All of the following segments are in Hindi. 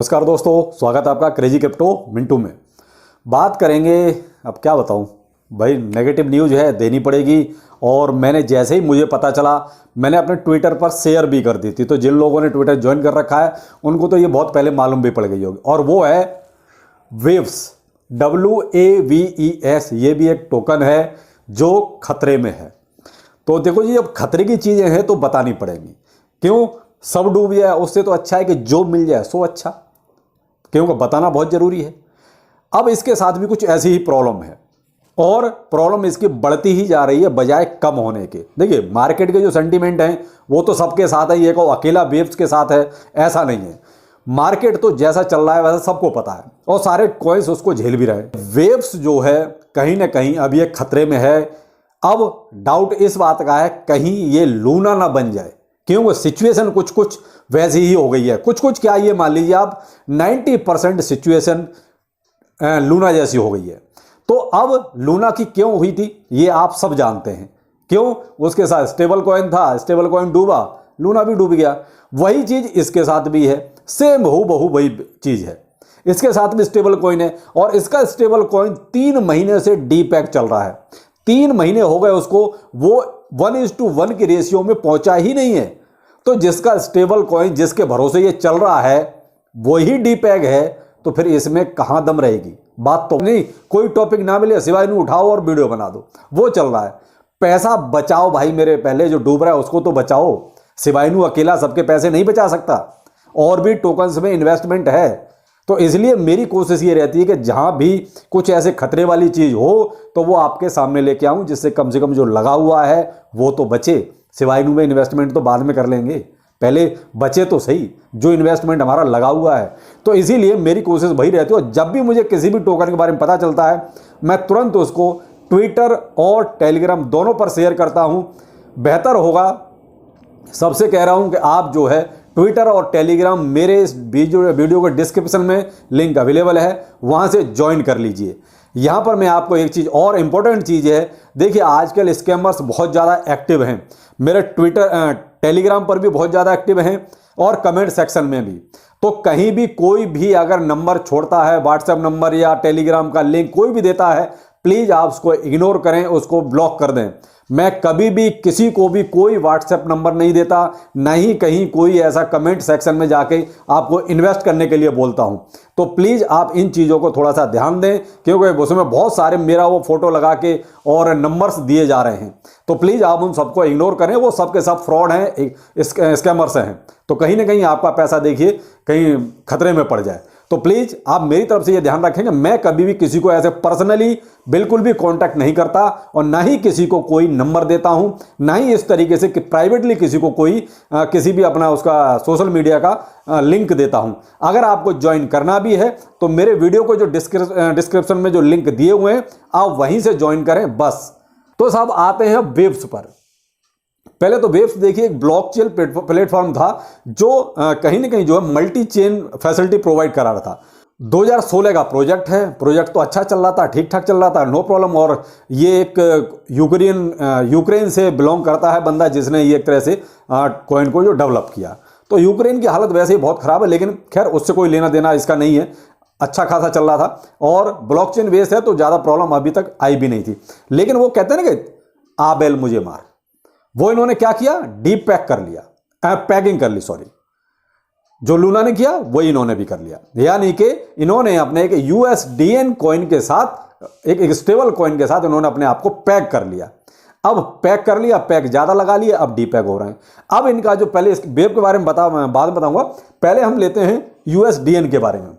नमस्कार दोस्तों, स्वागत है आपका क्रेजी क्रिप्टो मिंटू में। बात करेंगे, अब क्या बताऊं भाई, नेगेटिव न्यूज़ है, देनी पड़ेगी। और मैंने जैसे ही मुझे पता चला, मैंने अपने ट्विटर पर शेयर भी कर दी थी। तो जिन लोगों ने ट्विटर ज्वाइन कर रखा है उनको तो ये बहुत पहले मालूम भी पड़ गई होगी। और वो है वेव्स, WAVES। ये भी एक टोकन है जो खतरे में है। तो देखो जी, अब खतरे की चीज़ें हैं तो बतानी पड़ेंगी। क्यों? सब डूब जाए उससे तो अच्छा है कि जो मिल जाए सो अच्छा। क्योंकि बताना बहुत ज़रूरी है। अब इसके साथ भी कुछ ऐसी ही प्रॉब्लम है, और प्रॉब्लम इसकी बढ़ती ही जा रही है बजाय कम होने के। देखिए, मार्केट के जो सेंटीमेंट हैं वो तो सबके साथ है, ये को अकेला वेव्स के साथ है ऐसा नहीं है। मार्केट तो जैसा चल रहा है वैसा सबको पता है, और सारे कॉइन्स उसको झेल भी रहे हैं। वेव्स जो है कहीं ना कहीं अभी एक खतरे में है। अब डाउट इस बात का है कहीं ये लूना ना बन जाए, क्योंकि सिचुएशन कुछ कुछ वैसी ही हो गई है। कुछ कुछ क्या, ये मान लीजिए आप 90% सिचुएशन लूना जैसी हो गई है। तो अब लूना की क्यों हुई थी ये आप सब जानते हैं। क्यों? उसके साथ स्टेबल कॉइन था, स्टेबल कॉइन डूबा, लूना भी डूब गया। वही चीज इसके साथ भी है, सेम हूबहू वही चीज है। इसके साथ भी स्टेबल कॉइन है, और इसका स्टेबल कॉइन 3 महीने से डीपैक चल रहा है। 3 महीने हो गए उसको, वो 1:1 की रेशियो में पहुंचा ही नहीं है। तो जिसका स्टेबल कॉइन, जिसके भरोसे ये चल रहा है, वही डीपैग है, तो फिर इसमें कहां दम रहेगी? बात तो नहीं, कोई टॉपिक ना मिले सिवाय इन्हें उठाओ और वीडियो बना दो, वो चल रहा है। पैसा बचाओ भाई मेरे, पहले जो डूब रहा है उसको तो बचाओ। सिवाय इन्हें अकेला सबके पैसे नहीं बचा सकता, और भी टोकन्स में इन्वेस्टमेंट है। तो इसलिए मेरी कोशिश ये रहती है कि जहां भी कुछ ऐसे खतरे वाली चीज हो तो वो आपके सामने लेके आऊं, जिससे कम से कम जो लगा हुआ है वो तो बचे। सिवाय में इन्वेस्टमेंट तो बाद में कर लेंगे, पहले बचे तो सही जो इन्वेस्टमेंट हमारा लगा हुआ है। तो इसीलिए मेरी कोशिश वही रहती है, और जब भी मुझे किसी भी टोकन के बारे में पता चलता है मैं तुरंत उसको ट्विटर और टेलीग्राम दोनों पर शेयर करता हूं। बेहतर होगा, सबसे कह रहा हूं कि आप जो है ट्विटर और टेलीग्राम, मेरे इस वीडियो के डिस्क्रिप्शन में लिंक अवेलेबल है, वहां से ज्वाइन कर लीजिए। यहां पर मैं आपको एक चीज़ और इंपॉर्टेंट चीज़ है, देखिए आजकल स्कैमर्स बहुत ज़्यादा एक्टिव हैं। मेरे ट्विटर टेलीग्राम पर भी बहुत ज़्यादा एक्टिव हैं, और कमेंट सेक्शन में भी। तो कहीं भी कोई भी अगर नंबर छोड़ता है, व्हाट्सएप नंबर या टेलीग्राम का लिंक कोई भी देता है, प्लीज़ आप उसको इग्नोर करें, उसको ब्लॉक कर दें। मैं कभी भी किसी को भी कोई व्हाट्सएप नंबर नहीं देता, ना ही कहीं कोई ऐसा कमेंट सेक्शन में जाके आपको इन्वेस्ट करने के लिए बोलता हूं। तो प्लीज़ आप इन चीज़ों को थोड़ा सा ध्यान दें, क्योंकि उसमें बहुत सारे मेरा वो फोटो लगा के और नंबर्स दिए जा रहे हैं। तो प्लीज़ आप उन सबको इग्नोर करें, वो सबके सब फ्रॉड हैं, स्कैमर्स हैं। तो कहीं ना कहीं आपका पैसा देखिए कहीं खतरे में पड़ जाए। तो प्लीज़ आप मेरी तरफ से ये ध्यान रखेंगे, मैं कभी भी किसी को ऐसे पर्सनली बिल्कुल भी कांटेक्ट नहीं करता, और ना ही किसी को कोई नंबर देता हूं, ना ही इस तरीके से कि प्राइवेटली किसी को कोई किसी भी अपना उसका सोशल मीडिया का लिंक देता हूं। अगर आपको ज्वाइन करना भी है तो मेरे वीडियो को जो डिस्क्रिप्शन में जो लिंक दिए हुए हैं आप वहीं से ज्वाइन करें बस। तो साहब आते हैं वेव्स पर। पहले तो वेव्स देखिए एक ब्लॉकचेन प्लेटफॉर्म था जो कहीं ना कहीं जो है मल्टी चेन फैसिलिटी प्रोवाइड करा रहा था। 2016 का प्रोजेक्ट है। प्रोजेक्ट तो अच्छा चल रहा था, ठीक ठाक चल रहा था, नो प्रॉब्लम। और ये एक यूक्रेन से बिलोंग करता है बंदा, जिसने ये एक तरह से कॉइन को जो डेवलप किया। तो यूक्रेन की हालत वैसे ही बहुत खराब है, लेकिन खैर उससे कोई लेना देना इसका नहीं है। अच्छा खासा चल रहा था, और ब्लॉकचेन बेस्ड है तो ज़्यादा प्रॉब्लम अभी तक आई भी नहीं थी। लेकिन वो कहते हैं ना कि आ बैल मुझे मार, वो इन्होंने क्या किया, डीप पैक कर लिया, पैकिंग कर ली, सॉरी। जो लूना ने किया वही इन्होंने भी कर लिया। यानी कि इन्होंने अपने एक USDN कॉइन के साथ, एक स्टेबल कॉइन के साथ इन्होंने अपने आप को पैक कर लिया। अब पैक कर लिया, पैक ज्यादा लगा लिया, अब डीपैक हो रहे हैं। अब इनका जो, पहले इस वेब के बारे में बाद में बताऊंगा, पहले हम लेते हैं USDN के बारे में।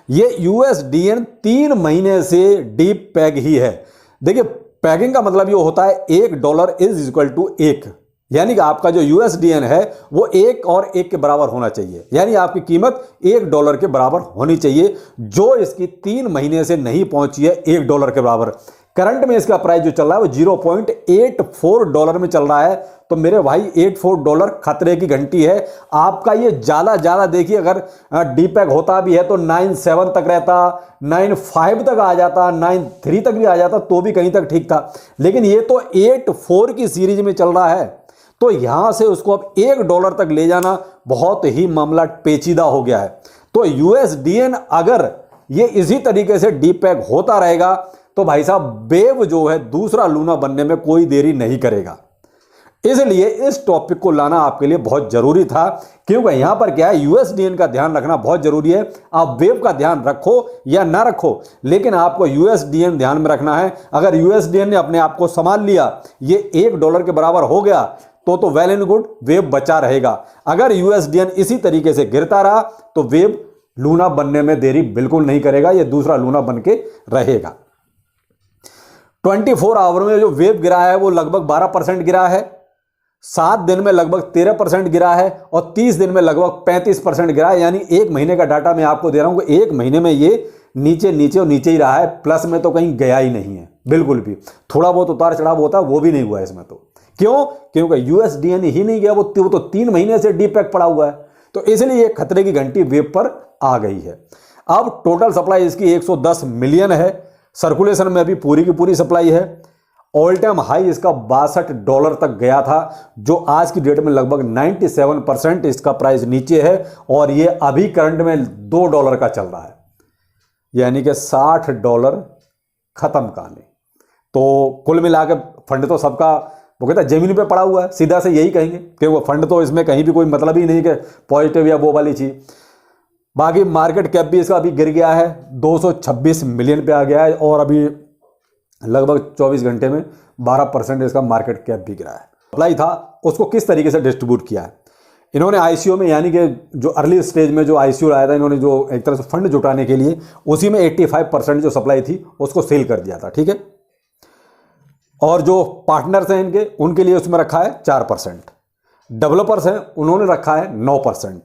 ये USDN 3 महीने से डीप पैक ही है। देखिए, पैकिंग का मतलब ये होता है $1 इज इक्वल टू 1, यानी कि आपका जो USDN है वो 1 और 1 के बराबर होना चाहिए। यानी आपकी कीमत $1 के बराबर होनी चाहिए, जो इसकी 3 महीने से नहीं पहुंची है $1 के बराबर। करंट में इसका प्राइस जो चल रहा है वो $0.84 में चल रहा है। तो मेरे भाई $84 खतरे की घंटी है। आपका ये ज्यादा देखिए, अगर डीपैक होता भी है तो 9.7 तक रहता, 9.5 तक आ जाता, 9.3 तक भी आ जाता, तो भी कहीं तक ठीक था। लेकिन ये तो 8.4 की सीरीज में चल रहा है। तो यहां से उसको अब $1 तक ले जाना बहुत ही मामला पेचीदा हो गया है। तो यूएसडीएन अगर ये इसी तरीके से डीपैग होता रहेगा तो भाई साहब वेव जो है दूसरा लूना बनने में कोई देरी नहीं करेगा। इसलिए इस टॉपिक को लाना आपके लिए बहुत जरूरी था, क्योंकि यहां पर क्या है, यूएसडीएन का ध्यान रखना बहुत जरूरी है। आप वेव का ध्यान रखो या ना रखो, लेकिन आपको यूएसडीएन ध्यान में रखना है। अगर यूएसडीएन ने अपने आप को संभाल लिया, ये $1 के बराबर हो गया तो वेल एंड गुड, वेव बचा रहेगा। अगर यूएसडीएन इसी तरीके से गिरता रहा तो वेव लूना बनने में देरी बिल्कुल नहीं करेगा, ये दूसरा लूना बन के रहेगा। 24 आवर में जो वेव गिरा है वो लगभग 12% गिरा है, 7 दिन में लगभग 13% गिरा है और 30 दिन में लगभग 35% गिरा है। यानी एक महीने का डाटा मैं आपको दे रहा हूं कि एक महीने में ये नीचे नीचे और नीचे ही रहा है, प्लस में तो कहीं गया ही नहीं है बिल्कुल भी। थोड़ा बहुत उतार चढ़ाव होता है वो भी नहीं हुआ है इसमें। तो क्यों? क्योंकि यूएसडीएन ही नहीं गया, वो तो 3 महीने से डीपैग पड़ा हुआ है। तो इसलिए ये खतरे की घंटी वेव पर आ गई है। अब टोटल सप्लाई इसकी 110 मिलियन है, सर्कुलेशन में अभी पूरी की पूरी सप्लाई है। ऑल टाइम हाई इसका $62 तक गया था, जो आज की डेट में लगभग 97% इसका प्राइस नीचे है और ये अभी करंट में $2 का चल रहा है, यानी कि $60 खत्म कहानी। तो कुल मिला के फंड तो सबका वो कहता है जमीन पे पड़ा हुआ है, सीधा से यही कहेंगे कि वो फंड तो इसमें कहीं भी कोई मतलब ही नहीं कि पॉजिटिव या वो वाली चीज। बाकी मार्केट कैप भी इसका अभी गिर गया है, 226 मिलियन पे आ गया है और अभी लगभग 24 घंटे में 12% इसका मार्केट कैप भी गिरा है। सप्लाई था उसको किस तरीके से डिस्ट्रीब्यूट किया है इन्होंने आईसीओ में, यानी कि जो अर्ली स्टेज में जो आईसीओ आया था, इन्होंने जो एक तरह से फंड जुटाने के लिए उसी में 85% जो सप्लाई थी उसको सेल कर दिया था, ठीक है। और जो पार्टनर्स हैं इनके, उनके लिए उसमें रखा है 4%, डेवलपर्स हैं उन्होंने रखा है 9%,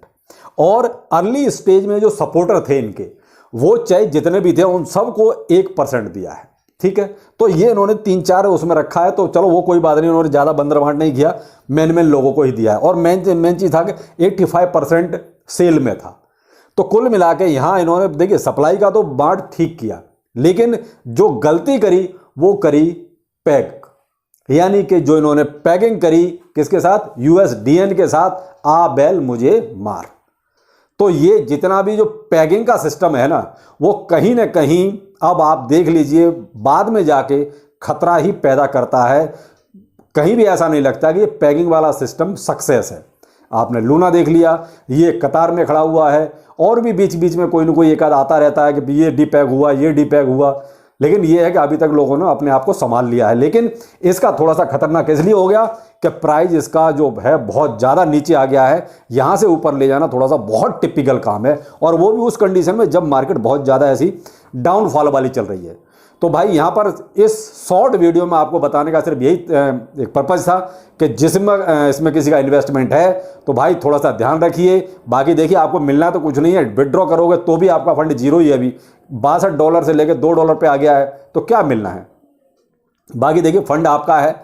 और अर्ली स्टेज में जो सपोर्टर थे इनके, वो चाहे जितने भी थे उन सबको 1% दिया है, ठीक है। तो ये इन्होंने 3-4 उसमें रखा है, तो चलो वो कोई बात नहीं, उन्होंने ज़्यादा बंदर बांट नहीं किया, मेन लोगों को ही दिया है। और मेन चीज़ था कि 85% सेल में था। तो कुल मिला के यहाँ इन्होंने देखिए सप्लाई का तो बांट ठीक किया, लेकिन जो गलती करी वो करी पैग, यानी कि जो इन्होंने पैगिंग करी किसके साथ, यूएसडीएन के साथ, आ बैल मुझे मार। तो ये जितना भी जो पैगिंग का सिस्टम है ना, वो कहीं ना कहीं अब आप देख लीजिए बाद में जाके खतरा ही पैदा करता है। कहीं भी ऐसा नहीं लगता कि ये पैगिंग वाला सिस्टम सक्सेस है। आपने लूना देख लिया, ये कतार में खड़ा हुआ है, और भी बीच बीच में कोई ना कोई एक आध आता रहता है कि ये डीपैग हुआ, ये डीपैग हुआ, लेकिन ये है कि अभी तक लोगों ने अपने आप को संभाल लिया है। लेकिन इसका थोड़ा सा खतरनाक इसलिए हो गया कि प्राइस इसका जो है बहुत ज़्यादा नीचे आ गया है। यहाँ से ऊपर ले जाना थोड़ा सा बहुत टिपिकल काम है, और वो भी उस कंडीशन में जब मार्केट बहुत ज़्यादा ऐसी डाउनफॉल वाली चल रही है। तो भाई यहाँ पर इस शॉर्ट वीडियो में आपको बताने का सिर्फ यही एक पर्पज़ था कि जिसमें इसमें किसी का इन्वेस्टमेंट है तो भाई थोड़ा सा ध्यान रखिए। बाकी देखिए आपको मिलना तो कुछ नहीं है, विड्रॉ करोगे तो भी आपका फंड जीरो ही है। अभी $62 से लेकर $2 पे आ गया है, तो क्या मिलना है। बाकी देखिए फंड आपका है,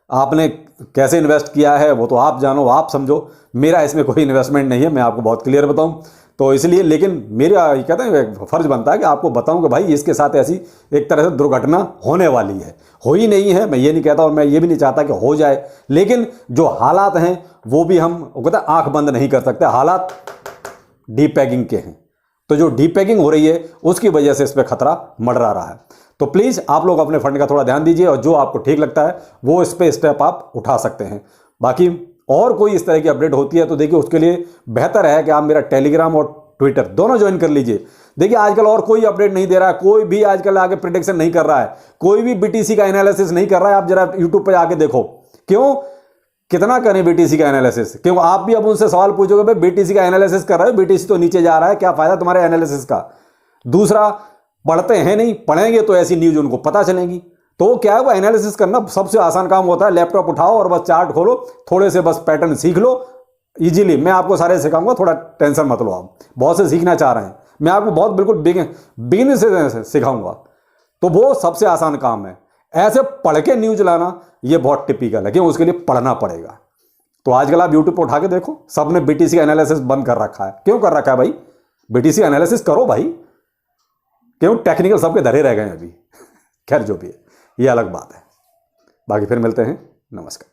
आपने कैसे इन्वेस्ट किया है वो तो आप जानो, आप समझो। मेरा इसमें कोई इन्वेस्टमेंट नहीं है, मैं आपको बहुत क्लियर बताऊं। तो इसलिए लेकिन मेरा ये कहते हैं फर्ज बनता है कि आपको बताऊं कि भाई इसके साथ ऐसी एक तरह से दुर्घटना होने वाली है। हो ही नहीं है, मैं ये नहीं कहता और मैं ये भी नहीं चाहता कि हो जाए, लेकिन जो हालात हैं वो भी हम कहते हैं आंख बंद नहीं कर सकते। हालात डीपैगिंग के हैं, तो जो डीपैगिंग हो रही है उसकी वजह से इस पर खतरा मंडरा रहा है। तो प्लीज़ आप लोग अपने फंड का थोड़ा ध्यान दीजिए, और जो आपको ठीक लगता है वो इस पर स्टेप आप उठा सकते हैं। बाकी और कोई इस तरह की अपडेट होती है तो देखिए उसके लिए बेहतर है कि आप मेरा टेलीग्राम और ट्विटर दोनों ज्वाइन कर लीजिए। देखिए आजकल और कोई अपडेट नहीं दे रहा है, कोई भी आजकल आगे प्रेडिक्शन नहीं कर रहा है, कोई भी बीटीसी का एनालिसिस नहीं कर रहा है। आप जरा यूट्यूब पे आके देखो, क्यों कितना करें बीटीसी का एनालिसिस, क्यों आप भी अब उनसे सवाल पूछोगे भाई बीटीसी का एनालिसिस कर रहे हो, बीटीसी तो नीचे जा रहा है, क्या फायदा तुम्हारे एनालिसिस का। दूसरा, पढ़ते हैं नहीं, पढ़ेंगे तो ऐसी न्यूज उनको पता चलेंगी। तो क्या है, वो एनालिसिस करना सबसे आसान काम होता है। लैपटॉप उठाओ और बस चार्ट खोलो, थोड़े से बस पैटर्न सीख लो इजीली। मैं आपको सारे सिखाऊंगा, थोड़ा टेंशन मत लो। आप बहुत से सीखना चाह रहे हैं, मैं आपको बहुत बिल्कुल बिगिन से सिखाऊंगा, तो वो सबसे आसान काम है। ऐसे पढ़ के न्यूज लाना ये बहुत टिपिकल है, क्यों उसके लिए पढ़ना पड़ेगा। तो आजकल आप यूट्यूब पर उठा के देखो, सबने बीटीसी का एनालिसिस बंद कर रखा है। क्यों कर रखा है भाई, बीटीसी एनालिसिस करो भाई, क्यों टेक्निकल सबके धरे रह गए अभी। खैर जो भी है ये अलग बात है। बाकी फिर मिलते हैं, नमस्कार।